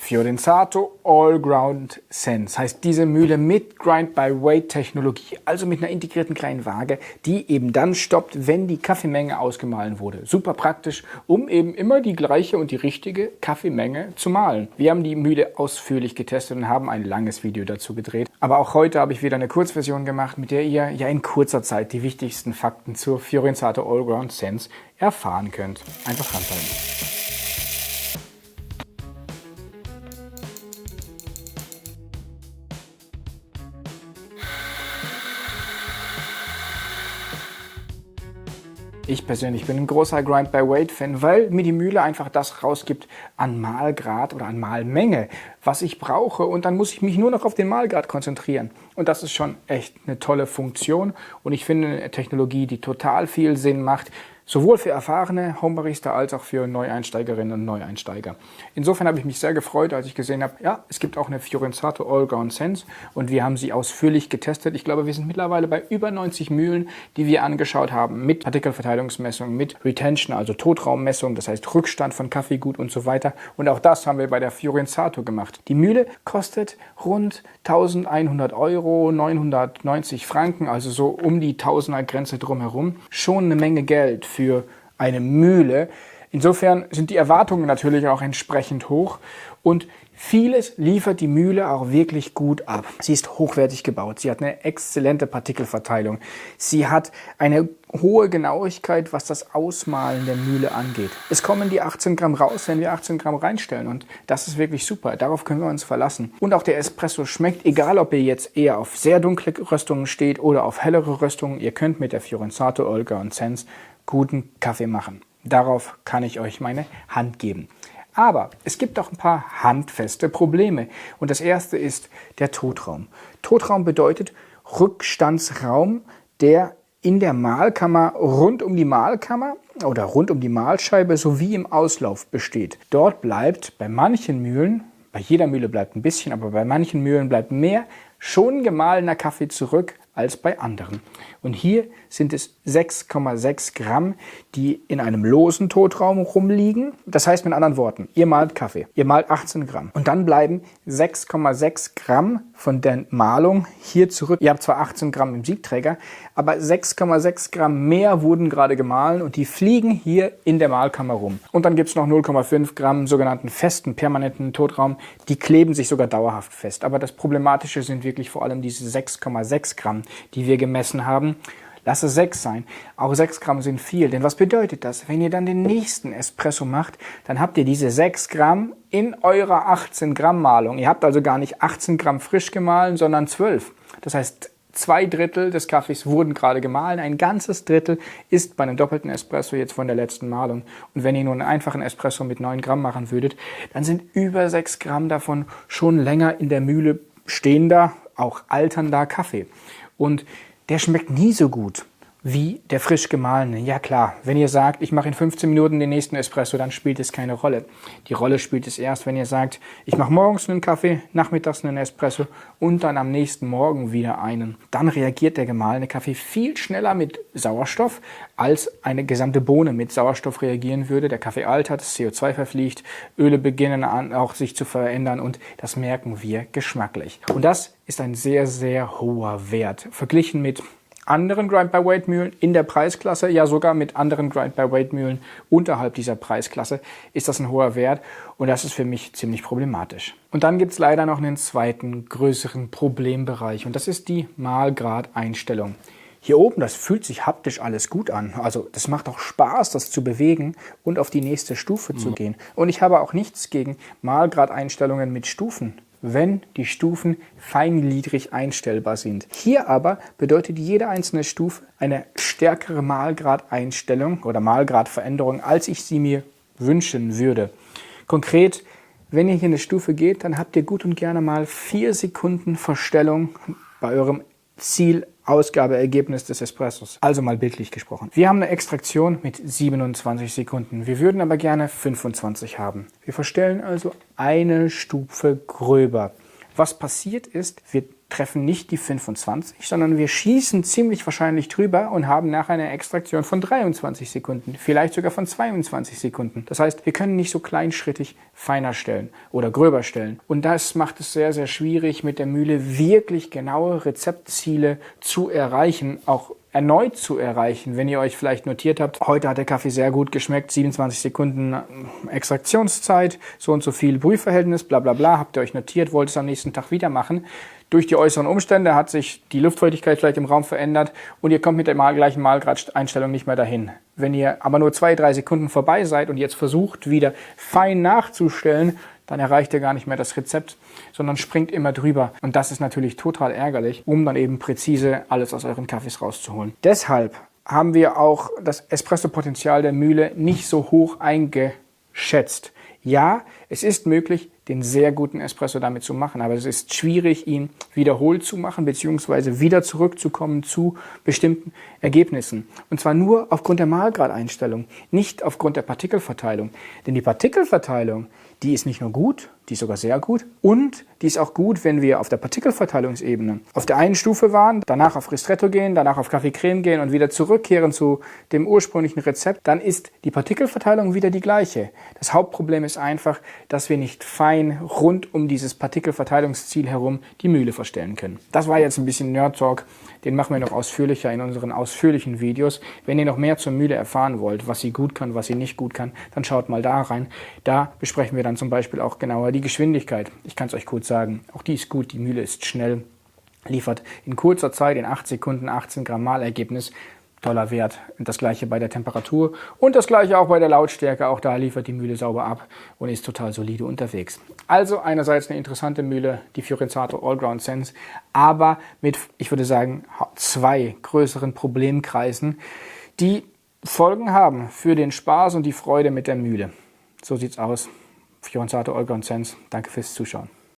Fiorenzato All-Ground Sense heißt diese Mühle mit Grind-by-Weight-Technologie, also mit einer integrierten kleinen Waage, die eben dann stoppt, wenn die Kaffeemenge ausgemahlen wurde. Super praktisch, um eben immer die gleiche und die richtige Kaffeemenge zu mahlen. Wir haben die Mühle ausführlich getestet und haben ein langes Video dazu gedreht. Aber auch heute habe ich wieder eine Kurzversion gemacht, mit der ihr ja in kurzer Zeit die wichtigsten Fakten zur Fiorenzato All-Ground Sense erfahren könnt. Einfach ranhalten. Ich persönlich bin ein großer Grind-by-Weight-Fan, weil mir die Mühle einfach das rausgibt an Mahlgrad oder an Mahlmenge, was ich brauche. Und dann muss ich mich nur noch auf den Mahlgrad konzentrieren. Und das ist schon echt eine tolle Funktion. Und ich finde eine Technologie, die total viel Sinn macht, sowohl für erfahrene Homebarista als auch für Neueinsteigerinnen und Neueinsteiger. Insofern habe ich mich sehr gefreut, als ich gesehen habe, ja, es gibt auch eine Fiorenzato All-Ground Sense und wir haben sie ausführlich getestet. Ich glaube, wir sind mittlerweile bei über 90 Mühlen, die wir angeschaut haben, mit Partikelverteilungsmessung, mit Retention, also Totraummessung, das heißt Rückstand von Kaffeegut und so weiter. Und auch das haben wir bei der Fiorenzato gemacht. Die Mühle kostet rund 1100 Euro, 990 Franken, also so um die Tausender-Grenze drumherum. Schon eine Menge Geld für eine Mühle. Insofern sind die Erwartungen natürlich auch entsprechend hoch und vieles liefert die Mühle auch wirklich gut ab. Sie ist hochwertig gebaut, sie hat eine exzellente Partikelverteilung, sie hat eine hohe Genauigkeit, was das Ausmahlen der Mühle angeht. Es kommen die 18 Gramm raus, wenn wir 18 Gramm reinstellen und das ist wirklich super, darauf können wir uns verlassen. Und auch der Espresso schmeckt, egal ob ihr jetzt eher auf sehr dunkle Röstungen steht oder auf hellere Röstungen, ihr könnt mit der Fiorenzato All-Ground Sense guten Kaffee machen. Darauf kann ich euch meine Hand geben. Aber es gibt auch ein paar handfeste Probleme. Und das erste ist der Totraum. Totraum bedeutet Rückstandsraum, der in der Mahlkammer rund um die Mahlkammer oder rund um die Mahlscheibe sowie im Auslauf besteht. Dort bleibt bei manchen Mühlen, bei jeder Mühle bleibt ein bisschen, aber bei manchen Mühlen bleibt mehr schon gemahlener Kaffee zurück als bei anderen. Und hier sind es 6,6 Gramm, die in einem losen Totraum rumliegen. Das heißt mit anderen Worten, ihr mahlt Kaffee, ihr mahlt 18 Gramm und dann bleiben 6,6 Gramm von der Mahlung hier zurück. Ihr habt zwar 18 Gramm im Siebträger, aber 6,6 Gramm mehr wurden gerade gemahlen und die fliegen hier in der Mahlkammer rum. Und dann gibt es noch 0,5 Gramm sogenannten festen, permanenten Totraum. Die kleben sich sogar dauerhaft fest. Aber das Problematische sind wirklich vor allem diese 6,6 Gramm, die wir gemessen haben. Lass es 6 sein. Auch 6 Gramm sind viel. Denn was bedeutet das? Wenn ihr dann den nächsten Espresso macht, dann habt ihr diese 6 Gramm in eurer 18 Gramm Mahlung. Ihr habt also gar nicht 18 Gramm frisch gemahlen, sondern 12. Das heißt, 2/3 des Kaffees wurden gerade gemahlen. Ein ganzes Drittel ist bei einem doppelten Espresso jetzt von der letzten Mahlung. Und wenn ihr nur einen einfachen Espresso mit 9 Gramm machen würdet, dann sind über 6 Gramm davon schon länger in der Mühle stehender, auch alternder Kaffee. Und der schmeckt nie so gut wie der frisch gemahlene. Ja klar, wenn ihr sagt, ich mache in 15 Minuten den nächsten Espresso, dann spielt es keine Rolle. Die Rolle spielt es erst, wenn ihr sagt, ich mache morgens einen Kaffee, nachmittags einen Espresso und dann am nächsten Morgen wieder einen. Dann reagiert der gemahlene Kaffee viel schneller mit Sauerstoff, als eine gesamte Bohne mit Sauerstoff reagieren würde. Der Kaffee altert, das CO2 verfliegt, Öle beginnen an, auch sich zu verändern und das merken wir geschmacklich. Und das ist ein sehr, sehr hoher Wert. Verglichen mit anderen Grind-by-Weight-Mühlen in der Preisklasse, ja sogar mit anderen Grind-by-Weight-Mühlen unterhalb dieser Preisklasse, ist das ein hoher Wert und das ist für mich ziemlich problematisch. Und dann gibt es leider noch einen zweiten, größeren Problembereich und das ist die Mahlgrad-Einstellung. Hier oben, das fühlt sich haptisch alles gut an. Also das macht auch Spaß, das zu bewegen und auf die nächste Stufe zu gehen. Und ich habe auch nichts gegen Mahlgrad-Einstellungen mit Stufen, wenn die Stufen feingliedrig einstellbar sind. Hier aber bedeutet jede einzelne Stufe eine stärkere Mahlgrad-Einstellung oder Mahlgradveränderung, als ich sie mir wünschen würde. Konkret, wenn ihr hier eine Stufe geht, dann habt ihr gut und gerne mal 4 Sekunden Verstellung bei eurem Zielausgabeergebnis des Espressos. Also mal bildlich gesprochen. Wir haben eine Extraktion mit 27 Sekunden. Wir würden aber gerne 25 haben. Wir verstellen also eine Stufe gröber. Was passiert ist, wir treffen nicht die 25, sondern wir schießen ziemlich wahrscheinlich drüber und haben nachher eine Extraktion von 23 Sekunden, vielleicht sogar von 22 Sekunden. Das heißt, wir können nicht so kleinschrittig feiner stellen oder gröber stellen. Und das macht es sehr, sehr schwierig, mit der Mühle wirklich genaue Rezeptziele zu erreichen, auch erneut zu erreichen. Wenn ihr euch vielleicht notiert habt, heute hat der Kaffee sehr gut geschmeckt, 27 Sekunden Extraktionszeit, so und so viel Brühverhältnis, bla bla bla, habt ihr euch notiert, wollt es am nächsten Tag wieder machen. Durch die äußeren Umstände hat sich die Luftfeuchtigkeit vielleicht im Raum verändert und ihr kommt mit der gleichen Mahlgradeinstellung nicht mehr dahin. Wenn ihr aber nur 2-3 Sekunden vorbei seid und jetzt versucht, wieder fein nachzustellen, dann erreicht ihr gar nicht mehr das Rezept, sondern springt immer drüber. Und das ist natürlich total ärgerlich, um dann eben präzise alles aus euren Kaffees rauszuholen. Deshalb haben wir auch das Espresso-Potenzial der Mühle nicht so hoch eingeschätzt. Ja, es ist möglich, den sehr guten Espresso damit zu machen, aber es ist schwierig, ihn wiederholt zu machen, beziehungsweise wieder zurückzukommen zu bestimmten Ergebnissen. Und zwar nur aufgrund der Mahlgradeinstellung, nicht aufgrund der Partikelverteilung. Denn die Partikelverteilung, die ist nicht nur gut, die ist sogar sehr gut und die ist auch gut, wenn wir auf der Partikelverteilungsebene auf der einen Stufe waren, danach auf Ristretto gehen, danach auf Kaffee Creme gehen und wieder zurückkehren zu dem ursprünglichen Rezept, dann ist die Partikelverteilung wieder die gleiche. Das Hauptproblem ist einfach, dass wir nicht fein rund um dieses Partikelverteilungsziel herum die Mühle verstellen können. Das war jetzt ein bisschen Nerd Talk, den machen wir noch ausführlicher in unseren ausführlichen Videos. Wenn ihr noch mehr zur Mühle erfahren wollt, was sie gut kann, was sie nicht gut kann, dann schaut mal da rein. Da besprechen wir dann zum Beispiel auch genauer die Geschwindigkeit. Ich kann es euch kurz sagen, auch die ist gut, die Mühle ist schnell, liefert in kurzer Zeit, in 8 Sekunden 18 Gramm Mahlergebnis. Toller Wert. Und das gleiche bei der Temperatur und das gleiche auch bei der Lautstärke. Auch da liefert die Mühle sauber ab und ist total solide unterwegs. Also einerseits eine interessante Mühle, die Fiorenzato Allground Sense, aber mit, ich würde sagen, 2 größeren Problemkreisen, die Folgen haben für den Spaß und die Freude mit der Mühle. So sieht's aus. Fiorenzato Allground Sense. Danke fürs Zuschauen.